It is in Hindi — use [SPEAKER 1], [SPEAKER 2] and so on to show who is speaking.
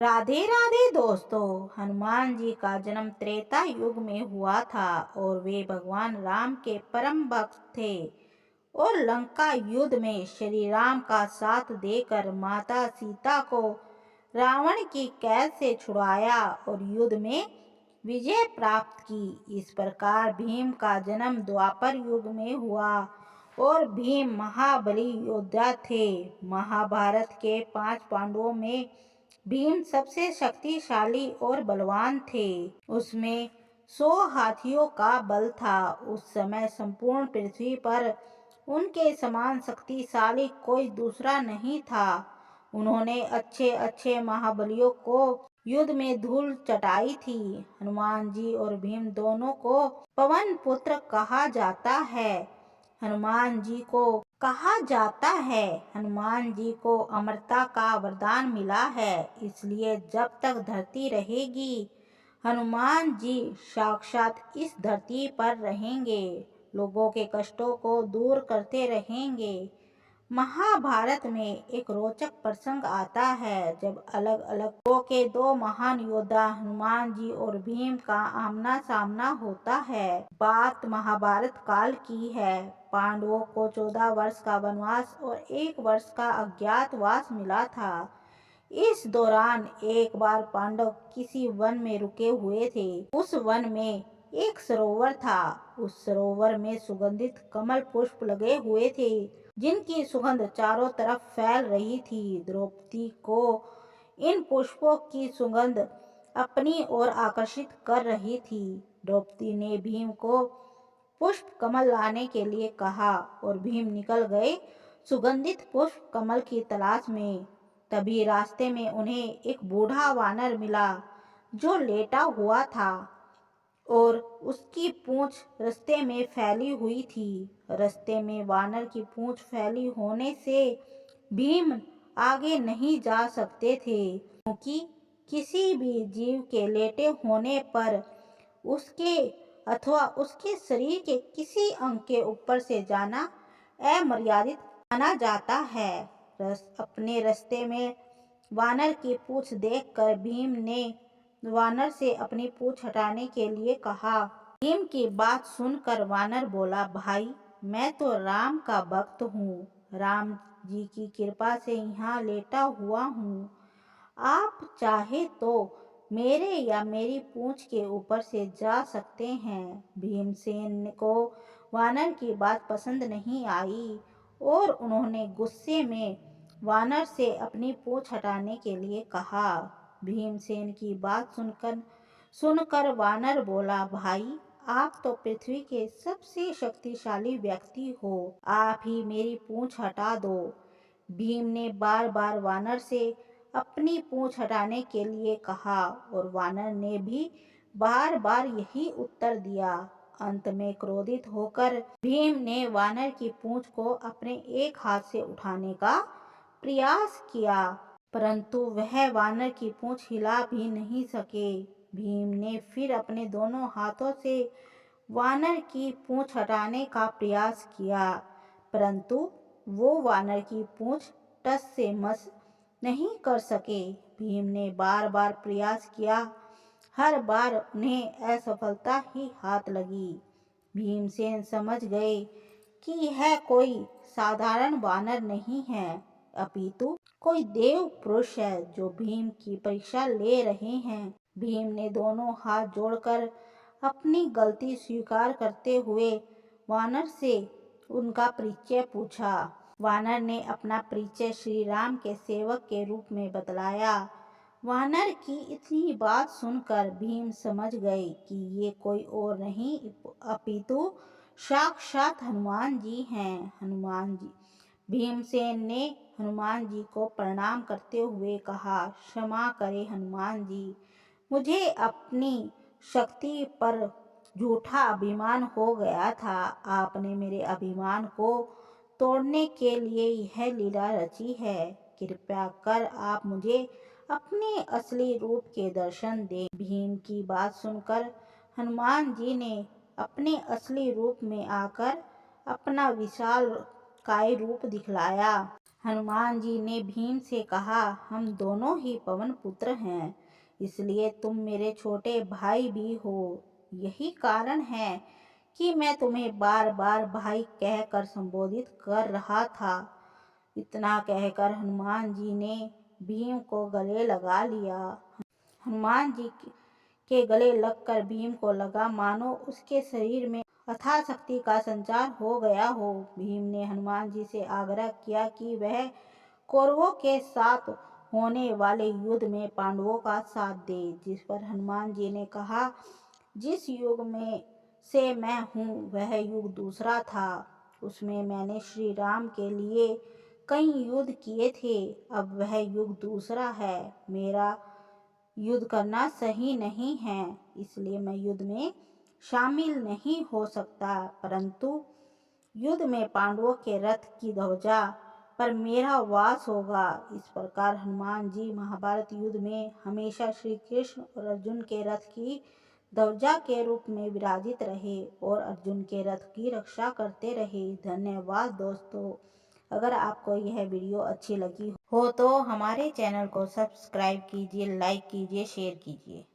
[SPEAKER 1] राधे राधे दोस्तों। हनुमान जी का जन्म त्रेता युग में हुआ था और वे भगवान राम के परम भक्त थे। और लंका युद्ध में श्री राम का साथ देकर माता सीता को रावण की कैद से छुड़ाया और युद्ध में विजय प्राप्त की। इस प्रकार भीम का जन्म द्वापर युग में हुआ और भीम महाबली योद्धा थे। महाभारत के 5 पांडवों में भीम सबसे शक्तिशाली और बलवान थे। उसमें 100 हाथियों का बल था। उस समय संपूर्ण पृथ्वी पर उनके समान शक्तिशाली कोई दूसरा नहीं था। उन्होंने अच्छे अच्छे महाबलियों को युद्ध में धूल चटाई थी। हनुमान जी और भीम दोनों को पवन पुत्र कहा जाता है। हनुमान जी को कहा जाता है हनुमान जी को अमरता का वरदान मिला है, इसलिए जब तक धरती रहेगी हनुमान जी साक्षात इस धरती पर रहेंगे, लोगों के कष्टों को दूर करते रहेंगे। महाभारत में एक रोचक प्रसंग आता है जब अलग अलग कुलों के दो महान योद्धा हनुमान जी और भीम का आमना सामना होता है। बात महाभारत काल की है। पांडवों को 14 वर्ष का वनवास और 1 वर्ष का अज्ञातवास मिला था। इस दौरान एक बार पांडव किसी वन में रुके हुए थे। उस वन में एक सरोवर था। उस सरोवर में सुगंधित कमल पुष्प लगे हुए थे जिनकी सुगंध चारों तरफ फैल रही थी। द्रौपदी को इन पुष्पों की सुगंध अपनी ओर आकर्षित कर रही थी। द्रौपदी ने भीम को पुष्प कमल लाने के लिए कहा और भीम निकल गए सुगंधित पुष्प कमल की तलाश में। तभी रास्ते में उन्हें एक बूढ़ा वानर मिला जो लेटा हुआ था और उसकी पूंछ रास्ते में फैली हुई थी। रास्ते में वानर की पूंछ फैली होने से भीम आगे नहीं जा सकते थे, क्योंकि किसी भी जीव के लेटे होने पर उसके अथवा उसके शरीर के किसी अंग के ऊपर से जाना अमर्यादित माना जाता है। अपने रास्ते में वानर की पूंछ देखकर भीम ने वानर से अपनी पूंछ हटाने के लिए कहा। भीम की बात सुनकर वानर बोला, भाई मैं तो राम का भक्त हूँ, राम जी की कृपा से यहाँ लेटा हुआ हूँ। आप चाहे तो मेरे या मेरी पूंछ के ऊपर से जा सकते हैं। भीमसेन को वानर की बात पसंद नहीं आई और उन्होंने गुस्से में वानर से अपनी पूंछ हटाने के लिए कहा। भीमसेन की बात सुनकर वानर बोला, भाई आप तो पृथ्वी के सबसे शक्तिशाली व्यक्ति हो, आप ही मेरी पूंछ हटा दो। भीम ने बार बार वानर से अपनी पूंछ हटाने के लिए कहा और वानर ने भी बार बार यही उत्तर दिया। अंत में क्रोधित होकर भीम ने वानर की पूंछ को अपने एक हाथ से उठाने का प्रयास किया, परंतु वह वानर की पूंछ हिला भी नहीं सके। भीम ने फिर अपने दोनों हाथों से वानर की पूंछ हटाने का प्रयास किया, परंतु वो वानर की पूंछ टस से मस नहीं कर सके। भीम ने बार बार प्रयास किया, हर बार उन्हें असफलता ही हाथ लगी। भीमसेन समझ गए कि यह कोई साधारण वानर नहीं है, अपितु कोई देव पुरुष है जो भीम की परीक्षा ले रहे हैं। भीम ने दोनों हाथ जोड़कर अपनी गलती स्वीकार करते हुए वानर से उनका परिचय पूछा। वानर ने अपना परिचय श्री राम के सेवक के रूप में बतलाया। वानर की इतनी बात सुनकर भीम समझ गए कि ये कोई और नहीं अपितु साक्षात हनुमान जी हैं। हनुमान जी भीमसेन ने हनुमान जी को प्रणाम करते हुए कहा, क्षमा करें हनुमान जी, मुझे अपनी शक्ति पर झूठा अभिमान हो गया था। आपने मेरे अभिमान को तोड़ने के लिए यह लीला रची है। कृपया कर आप मुझे अपने असली रूप के दर्शन दें। भीम की बात सुनकर हनुमान जी ने अपने असली रूप में आकर अपना विशाल काय रूप दिखलाया। हनुमान जी ने भीम से कहा, हम दोनों ही पवन पुत्र हैं, इसलिए तुम मेरे छोटे भाई भी हो। यही कारण है कि मैं तुम्हें बार बार भाई कहकर संबोधित कर रहा था। इतना कहकर हनुमान जी ने भीम को गले लगा लिया। हनुमान जी के गले लगकर भीम को लगा मानो उसके शरीर में अथाह शक्ति का संचार हो गया हो। भीम ने हनुमान जी से आग्रह किया कि वह कौरवों के साथ होने वाले युद्ध में पांडवों का साथ दे। जिस पर हनुमान जी ने कहा, जिस युग में से मैं हूँ वह युग दूसरा था। उसमें मैंने श्री राम के लिए कई युद्ध किए थे। अब वह युग दूसरा है। मेरा युद्ध करना सही नहीं है, इसलिए मैं युद्ध में शामिल नहीं हो सकता, परंतु युद्ध में पांडवों के रथ की ध्वजा पर मेरा वास होगा। इस प्रकार हनुमान जी महाभारत युद्ध में हमेशा श्री कृष्ण और अर्जुन के रथ की ध्वजा के रूप में विराजित रहे और अर्जुन के रथ की रक्षा करते रहे। धन्यवाद दोस्तों। अगर आपको यह वीडियो अच्छी लगी हो तो हमारे चैनल को सब्सक्राइब कीजिए, लाइक कीजिए, शेयर कीजिए।